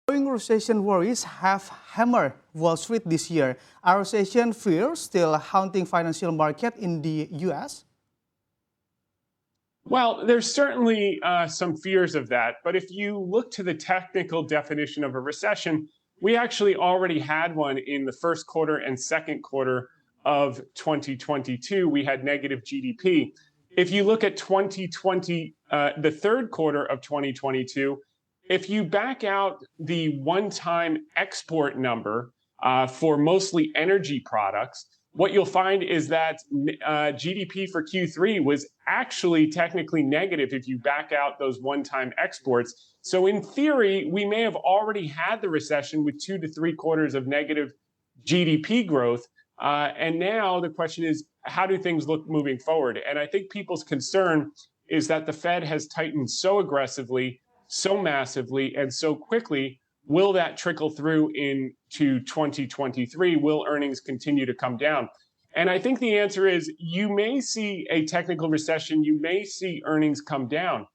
Growing recession worries have hammered Wall Street this year. Are recession fears still haunting financial market in the U.S.? Well, there's certainly some fears of that. But if you look to the technical definition of a recession, we actually already had one in the first quarter and second quarter of 2022. We had negative GDP. If you look at 2020, the third quarter of 2022, if you back out the one-time export number for mostly energy products, what you'll find is that GDP for Q3 was actually technically negative if you back out those one-time exports. So in theory, we may have already had the recession with 2 to 3 quarters of negative GDP growth. And now the question is, how do things look moving forward? And I think people's concern is that the Fed has tightened so aggressively, so massively, and so quickly. Will that trickle through into 2023? Will earnings continue to come down? And I think the answer is you may see a technical recession, you may see earnings come down,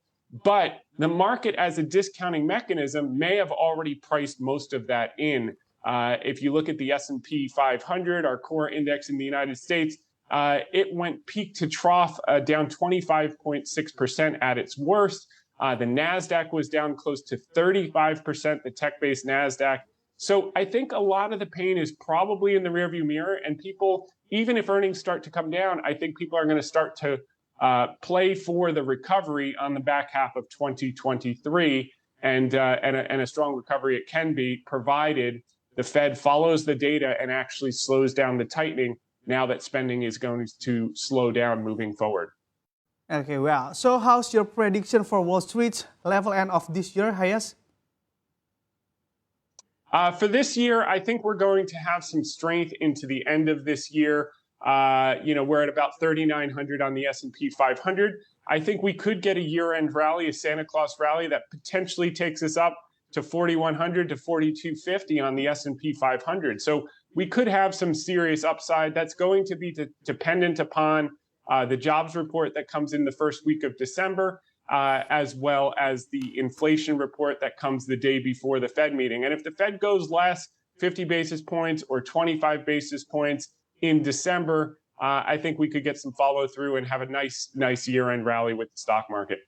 but the market as a discounting mechanism may have already priced most of that in. If you look at the S&P 500, our core index in the United States, it went peak to trough down 25.6% at its worst. The NASDAQ was down close to 35%, the tech-based NASDAQ. So I think a lot of the pain is probably in the rearview mirror, and people, even if earnings start to come down, I think people are going to start to play for the recovery on the back half of 2023, and a strong recovery it can be, provided the Fed follows the data and actually slows down the tightening now that spending is going to slow down moving forward. Okay, well, so how's your prediction for Wall Street level end of this year, Hayes? For this year, I think we're going to have some strength into the end of this year. We're at about 3,900 on the S&P 500. I think we could get a year-end rally, a Santa Claus rally that potentially takes us up to 4,100 to 4,250 on the S&P 500. So we could have some serious upside. That's going to be dependent upon the jobs report that comes in the first week of December, as well as the inflation report that comes the day before the Fed meeting. And if the Fed goes less 50 basis points or 25 basis points in December, I think we could get some follow through and have a nice year-end rally with the stock market.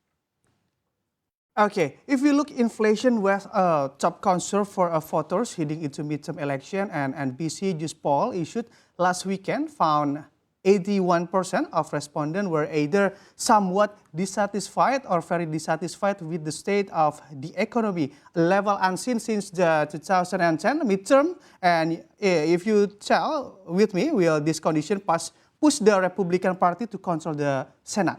Okay, if you look, inflation was a top concern for voters heading into midterm election, and NBC News poll issued last weekend found 81% of respondents were either somewhat dissatisfied or very dissatisfied with the state of the economy, a level unseen since the 2010 midterm. And if you tell with me, will this condition push the Republican Party to control the Senate?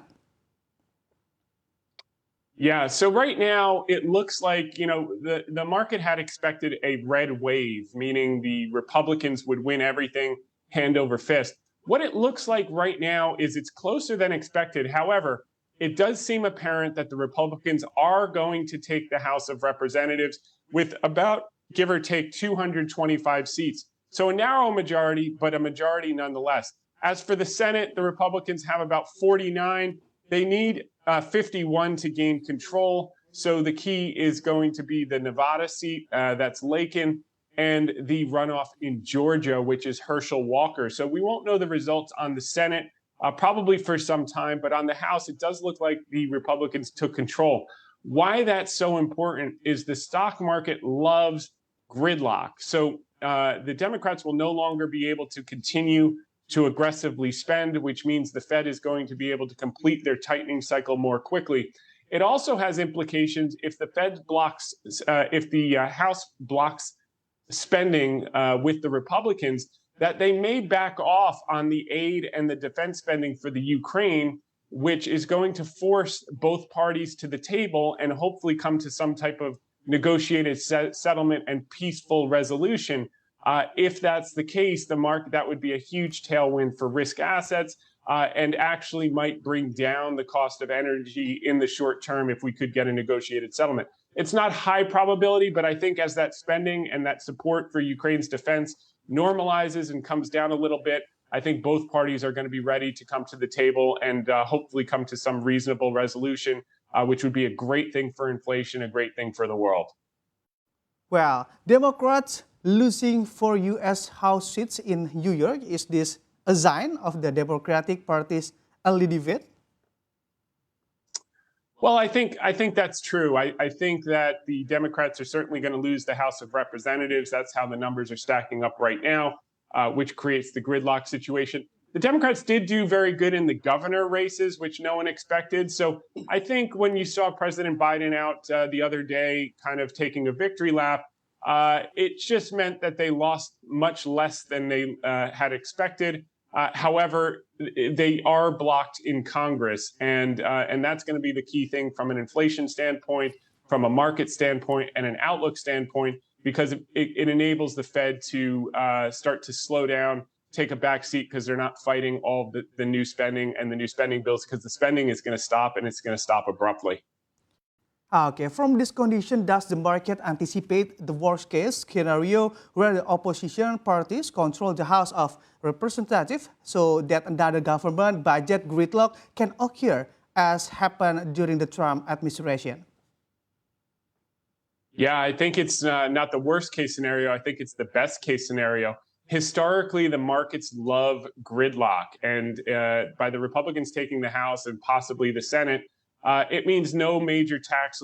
Yeah, so right now it looks like, the market had expected a red wave, meaning the Republicans would win everything hand over fist. What it looks like right now is it's closer than expected. However, it does seem apparent that the Republicans are going to take the House of Representatives with about, give or take, 225 seats. So a narrow majority, but a majority nonetheless. As for the Senate, the Republicans have about 49. They need 51 to gain control. So the key is going to be the Nevada seat, that's Lakin, and the runoff in Georgia, which is Herschel Walker. So we won't know the results on the Senate probably for some time, but on the House, it does look like the Republicans took control. Why that's so important is the stock market loves gridlock. So the Democrats will no longer be able to continue to aggressively spend, which means the Fed is going to be able to complete their tightening cycle more quickly. It also has implications if the Fed blocks, if the House blocks spending with the Republicans, that they may back off on the aid and the defense spending for the Ukraine, which is going to force both parties to the table and hopefully come to some type of negotiated settlement and peaceful resolution. If that's the case, the market, that would be a huge tailwind for risk assets and actually might bring down the cost of energy in the short term if we could get a negotiated settlement. It's not high probability, but I think as that spending and that support for Ukraine's defense normalizes and comes down a little bit, I think both parties are going to be ready to come to the table and hopefully come to some reasonable resolution, which would be a great thing for inflation, a great thing for the world. Well, Democrats losing 4 U.S. House seats in New York, is this a sign of the Democratic Party's early defeat? Well, I think that's true. I think that the Democrats are certainly going to lose the House of Representatives. That's how the numbers are stacking up right now, which creates the gridlock situation. The Democrats did do very good in the governor races, which no one expected. So I think when you saw President Biden out the other day, kind of taking a victory lap, it just meant that they lost much less than they had expected. However, they are blocked in Congress, and that's going to be the key thing from an inflation standpoint, from a market standpoint, and an outlook standpoint, because it enables the Fed to start to slow down, take a back seat, because they're not fighting all the new spending and the new spending bills, because the spending is going to stop, and it's going to stop abruptly. Okay, from this condition, does the market anticipate the worst case scenario where the opposition parties control the House of Representatives so that another government budget gridlock can occur as happened during the Trump administration? Yeah, I think it's not the worst case scenario. I think it's the best case scenario. Historically, the markets love gridlock, and by the Republicans taking the House and possibly the Senate, it means no major tax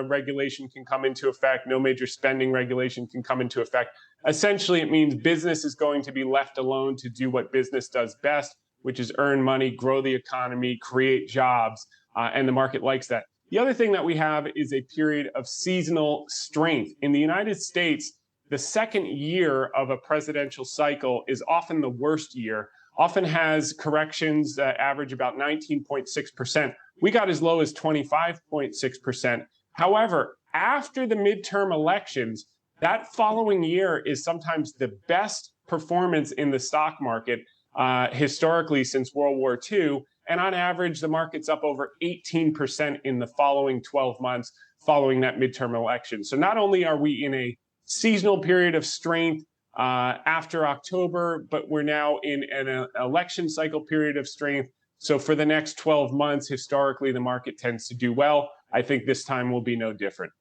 regulation can come into effect, no major spending regulation can come into effect. Essentially, it means business is going to be left alone to do what business does best, which is earn money, grow the economy, create jobs, and the market likes that. The other thing that we have is a period of seasonal strength. In the United States, the second year of a presidential cycle is often the worst year, often has corrections that average about 19.6%. We got as low as 25.6%. However, after the midterm elections, that following year is sometimes the best performance in the stock market historically since World War II. And on average, the market's up over 18% in the following 12 months following that midterm election. So not only are we in a seasonal period of strength after October, but we're now in an election cycle period of strength. So for the next 12 months, historically, the market tends to do well. I think this time will be no different.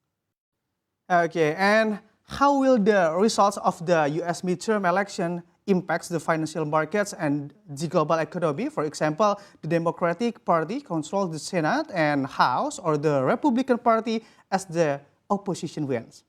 Okay, and how will the results of the U.S. midterm election impact the financial markets and the global economy? For example, the Democratic Party controls the Senate and House, or the Republican Party as the opposition wins?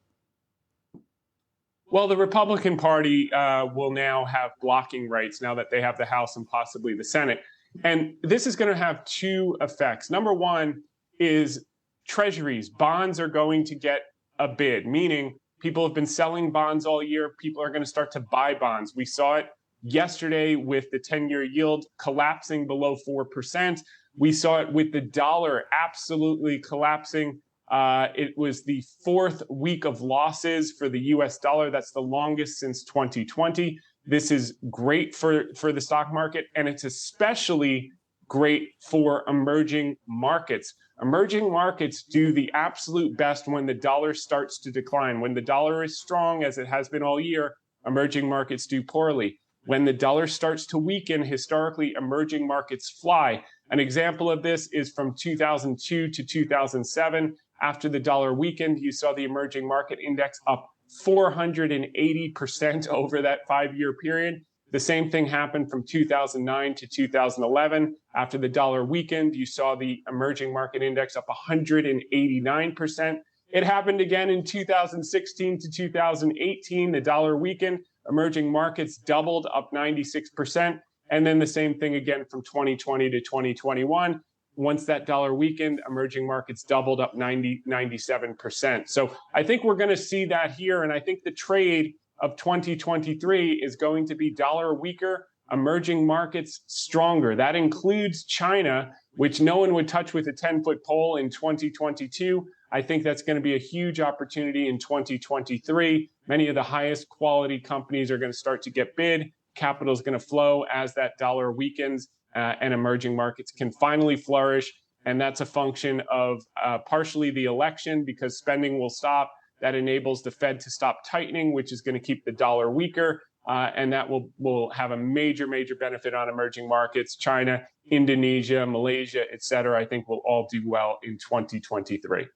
Well, the Republican Party will now have blocking rights now that they have the House and possibly the Senate. And this is going to have two effects. Number one is treasuries. Bonds are going to get a bid, meaning people have been selling bonds all year. People are going to start to buy bonds. We saw it yesterday with the 10-year yield collapsing below 4%. We saw it with the dollar absolutely collapsing. It was the fourth week of losses for the US dollar. That's the longest since 2020. This is great for the stock market, and it's especially great for emerging markets. Emerging markets do the absolute best when the dollar starts to decline. When the dollar is strong, as it has been all year, emerging markets do poorly. When the dollar starts to weaken, historically, emerging markets fly. An example of this is from 2002 to 2007. After the dollar weakened, you saw the emerging market index up 480% over that 5-year period. The same thing happened from 2009 to 2011. After the dollar weakened, you saw the emerging market index up 189%. It happened again in 2016 to 2018. The dollar weakened, emerging markets doubled, up 96%. And then the same thing again from 2020 to 2021. Once that dollar weakened, emerging markets doubled, up 97%. So I think we're going to see that here. And I think the trade of 2023 is going to be dollar weaker, emerging markets stronger. That includes China, which no one would touch with a 10-foot pole in 2022. I think that's going to be a huge opportunity in 2023. Many of the highest quality companies are going to start to get bid. Capital is going to flow as that dollar weakens. And emerging markets can finally flourish. And that's a function of partially the election, because spending will stop. That enables the Fed to stop tightening, which is going to keep the dollar weaker. And that will have a major, major benefit on emerging markets. China, Indonesia, Malaysia, et cetera, I think will all do well in 2023.